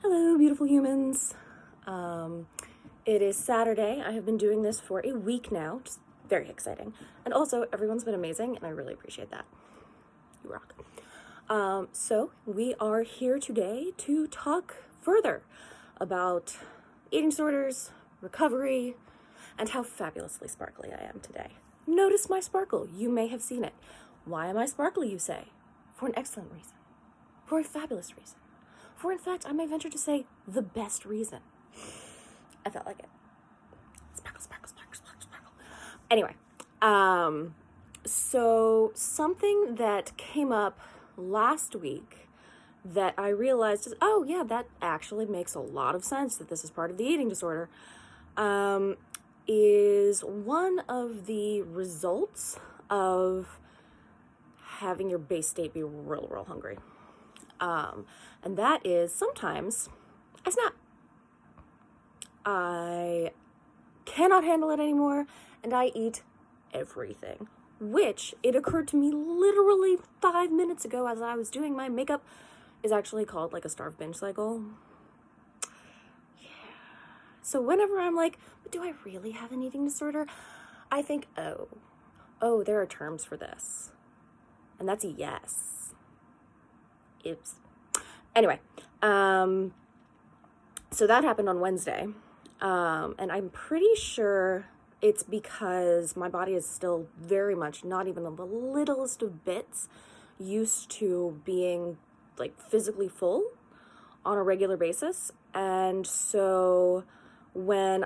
Hello, beautiful humans. It is Saturday. I have been doing this for a week now, just very exciting. And also, everyone's been amazing, and I really appreciate that. You rock. So, we are here today to talk further about eating disorders, recovery, and how fabulously sparkly I am today. Notice my sparkle. You may have seen it. Why am I sparkly, you say? For an excellent reason. For a fabulous reason. For in fact, I may venture to say, the best reason. I felt like it. Sparkle, sparkle, sparkle, sparkle, sparkle. Anyway, so something that came up last week that I realized is, oh yeah, that actually makes a lot of sense that this is part of the eating disorder, is one of the results of having your base state be real hungry. And that is sometimes I snap. I cannot handle it anymore, and I eat everything. Which, it occurred to me literally 5 minutes ago as I was doing my makeup, is actually called like a starve-binge cycle. Yeah. So whenever I'm like, but do I really have an eating disorder? I think, oh, there are terms for this. And that's a yes. Oops. Anyway, so that happened on Wednesday, and I'm pretty sure it's because my body is still very much, not even the littlest of bits, used to being like physically full on a regular basis, and so when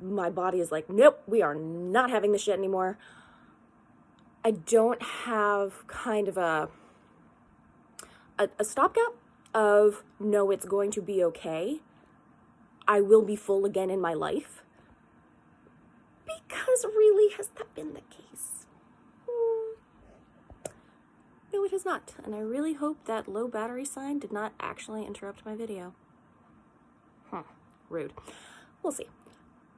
my body is like, nope, we are not having this shit anymore, I don't have kind of a stopgap of, no, it's going to be okay. I will be full again in my life. Because really, has that been the case? No, it has not. And I really hope that low battery sign did not actually interrupt my video. Rude. We'll see.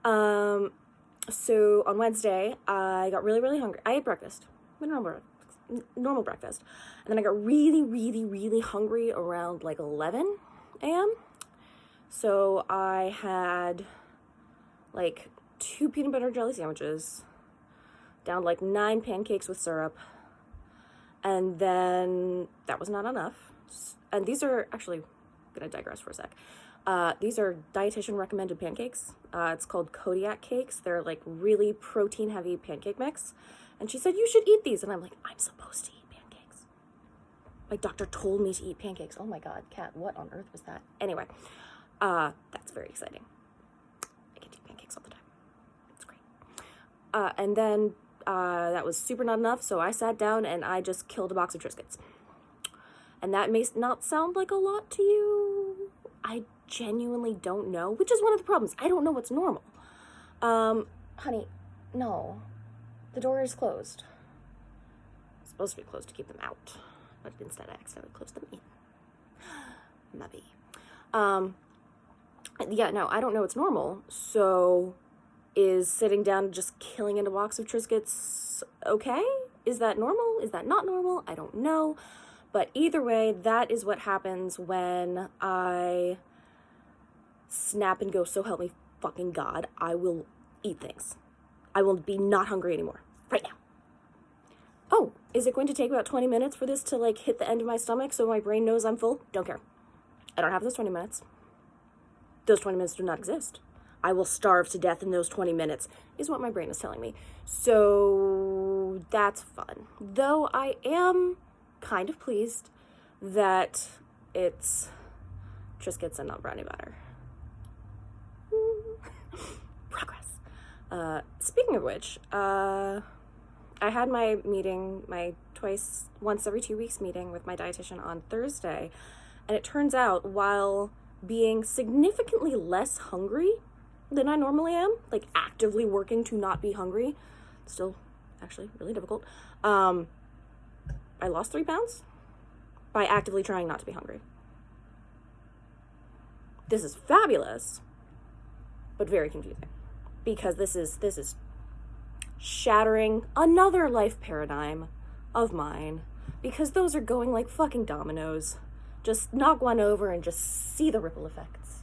So on Wednesday, I got really hungry. I ate breakfast. Normal breakfast. And then I got really hungry around like 11 a.m. So I had like 2 peanut butter jelly sandwiches, downed like 9 pancakes with syrup, and then that was not enough. And these are actually, I'm gonna digress for a sec. These are dietitian recommended pancakes. It's called Kodiak cakes. They're like really protein heavy pancake mix. And she said, you should eat these. And I'm like, I'm supposed to eat pancakes. My doctor told me to eat pancakes. Oh my God, Kat, what on earth was that? Anyway, that's very exciting. I get to eat pancakes all the time. It's great. And then that was super not enough. So I sat down and I just killed a box of Triscuits. And that may not sound like a lot to you. I genuinely don't know, which is one of the problems. I don't know what's normal. Honey, no. The door is closed. It's supposed to be closed to keep them out, but instead I accidentally closed them in. Maybe. Yeah, no, I don't know what's normal. So is sitting down and just killing in a box of Triscuits okay? Is that normal? Is that not normal? I don't know. But either way, that is what happens when I snap and go, so help me fucking God, I will eat things. I will be not hungry anymore, right now. Oh, is it going to take about 20 minutes for this to like hit the end of my stomach so my brain knows I'm full? Don't care. I don't have those 20 minutes. Those 20 minutes do not exist. I will starve to death in those 20 minutes, is what my brain is telling me. So that's fun. Though I am kind of pleased that it's Triscuits and not brownie batter. Progress. Speaking of which, I had my meeting, my once every 2 weeks meeting with my dietitian on Thursday, and it turns out while being significantly less hungry than I normally am, like actively working to not be hungry, still actually really difficult, I lost 3 pounds by actively trying not to be hungry. This is fabulous, but very confusing, because this is shattering another life paradigm of mine, because those are going like fucking dominoes. Just knock one over and just see the ripple effects.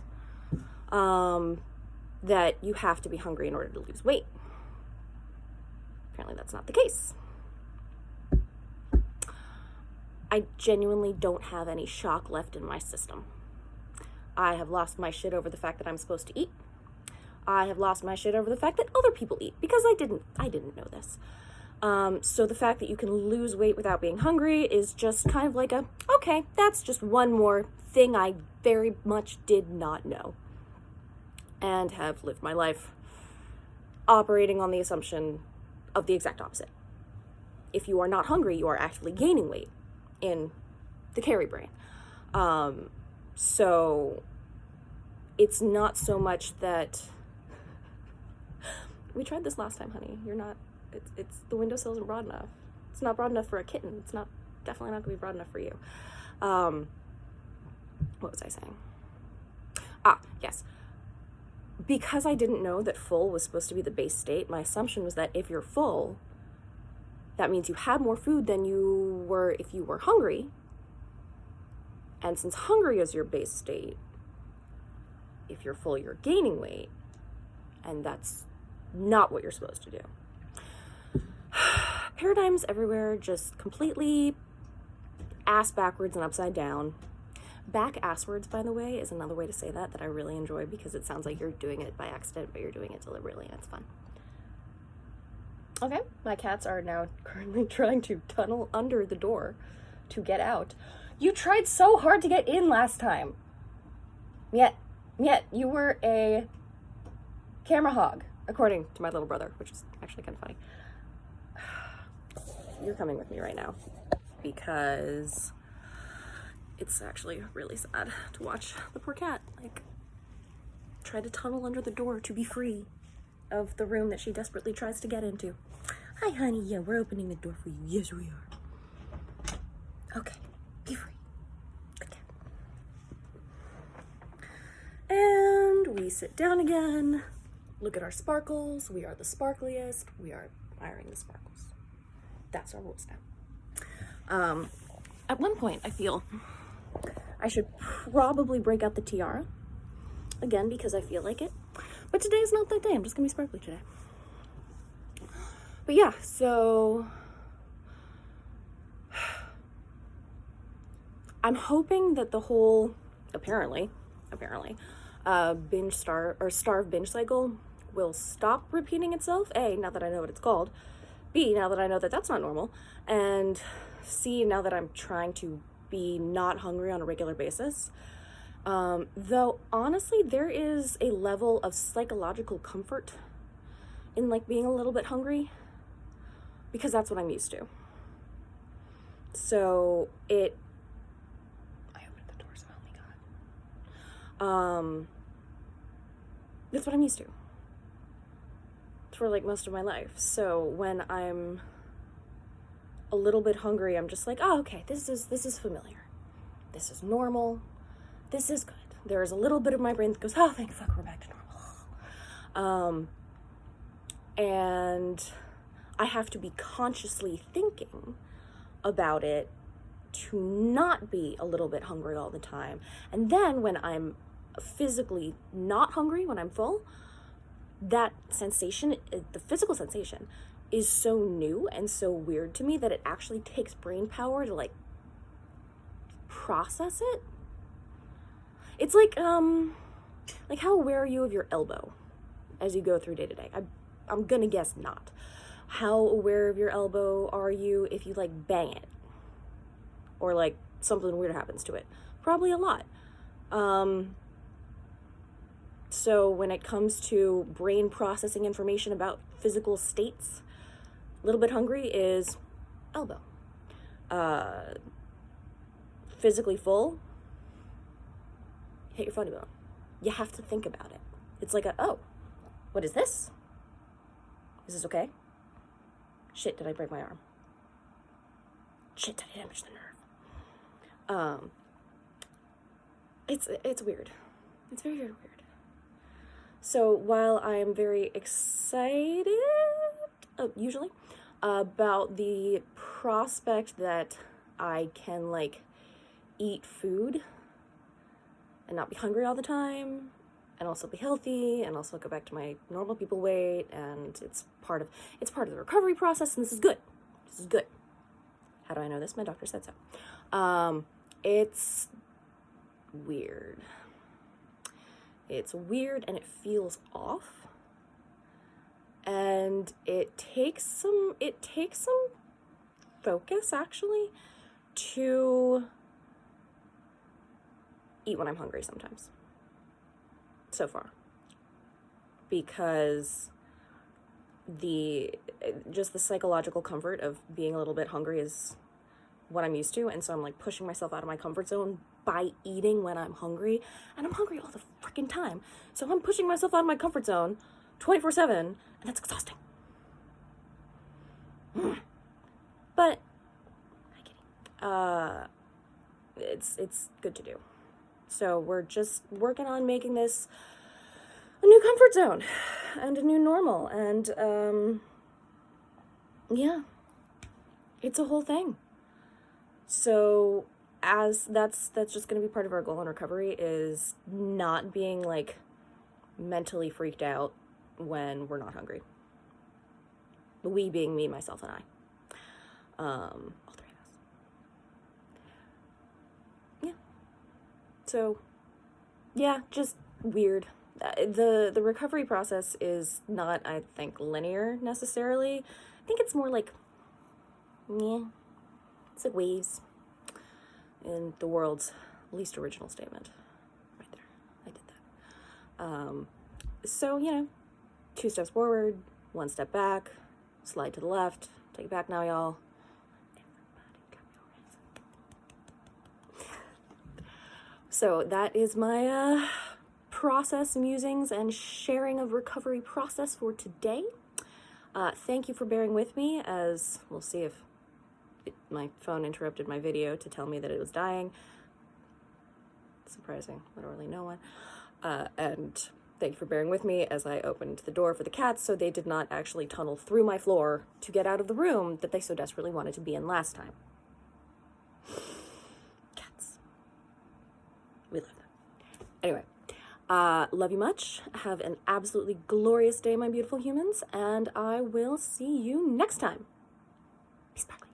That you have to be hungry in order to lose weight. Apparently that's not the case. I genuinely don't have any shock left in my system. I have lost my shit over the fact that I'm supposed to eat. I have lost my shit over the fact that other people eat, because I didn't know this. So the fact that you can lose weight without being hungry is just kind of like okay, that's just one more thing I very much did not know. And have lived my life operating on the assumption of the exact opposite. If you are not hungry, you are actually gaining weight in the carry brain. So it's not so much that we tried this last time, honey. It's the windowsill isn't broad enough. It's not broad enough for a kitten. It's definitely not gonna be broad enough for you. What was I saying? Yes. Because I didn't know that full was supposed to be the base state, my assumption was that if you're full, that means you had more food than you were if you were hungry. And since hungry is your base state, if you're full, you're gaining weight. And that's not what you're supposed to do. Paradigms everywhere, just completely ass backwards and upside down. Back asswards, by the way, is another way to say that I really enjoy, because it sounds like you're doing it by accident, but you're doing it deliberately, and it's fun. Okay, my cats are now currently trying to tunnel under the door to get out. You tried so hard to get in last time. Yet you were a camera hog, according to my little brother, which is actually kind of funny. You're coming with me right now, because it's actually really sad to watch the poor cat, try to tunnel under the door to be free of the room that she desperately tries to get into. Hi, honey. Yeah, we're opening the door for you. Yes, we are. Okay, be free. Good cat. And we sit down again. Look at our sparkles. We are the sparkliest. We are admiring the sparkles. That's our rules now. At one point, I feel I should probably break out the tiara again, because I feel like it. But today is not that day. I'm just gonna be sparkly today. But yeah, so I'm hoping that the whole apparently starve-binge cycle will stop repeating itself. A, now that I know what it's called. B, now that I know that that's not normal. And C, now that I'm trying to be not hungry on a regular basis. Though honestly, there is a level of psychological comfort in being a little bit hungry, because that's what I'm used to. So I opened the door, so help me God. That's what I'm used to for most of my life. So when I'm a little bit hungry, I'm just oh, okay, this is familiar. This is normal. This is good. There is a little bit of my brain that goes, oh, thank fuck, we're back to normal. And I have to be consciously thinking about it to not be a little bit hungry all the time. And then when I'm physically not hungry, when I'm full, that sensation, the physical sensation, is so new and so weird to me that it actually takes brain power to process it. It's how aware are you of your elbow as you go through day to day? I'm gonna guess not. How aware of your elbow are you if you bang it, or something weird happens to it? Probably a lot. So when it comes to brain processing information about physical states, a little bit hungry is elbow. Physically full, hit your funny bone. You have to think about it. It's oh, what is this? Is this okay? Shit, did I break my arm? Shit, did I damage the nerve? It's weird. It's very, very weird. So while I am very excited, usually, about the prospect that I can eat food and not be hungry all the time, and also be healthy, and also go back to my normal people weight, and it's part of the recovery process, and this is good. This is good. How do I know this? My doctor said so. It's weird. It's weird, and it feels off. And it takes some focus, actually, to eat when I'm hungry sometimes. So far. Because just the psychological comfort of being a little bit hungry is what I'm used to, and so I'm like pushing myself out of my comfort zone by eating when I'm hungry, and I'm hungry all the freaking time. So I'm pushing myself out of my comfort zone 24/7, and that's exhausting. But it's good to do. So we're just working on making this a new comfort zone and a new normal, and yeah, it's a whole thing. So as that's just going to be part of our goal in recovery, is not being like mentally freaked out when we're not hungry. We being me, myself, and I. All three of us. Yeah. So, yeah, just weird. The recovery process is not, I think, linear necessarily. I think it's more like, it's like waves in the world's least original statement. Right there. I did that. So, 2 steps forward, 1 step back, slide to the left, take it back now, y'all. So that is my process, musings, and sharing of recovery process for today. Thank you for bearing with me, as we'll see if my phone interrupted my video to tell me that it was dying. Surprising, literally no one. And thank you for bearing with me as I opened the door for the cats so they did not actually tunnel through my floor to get out of the room that they so desperately wanted to be in last time. Cats. We love them. Anyway, love you much. Have an absolutely glorious day, my beautiful humans, and I will see you next time. Peace, sparkling.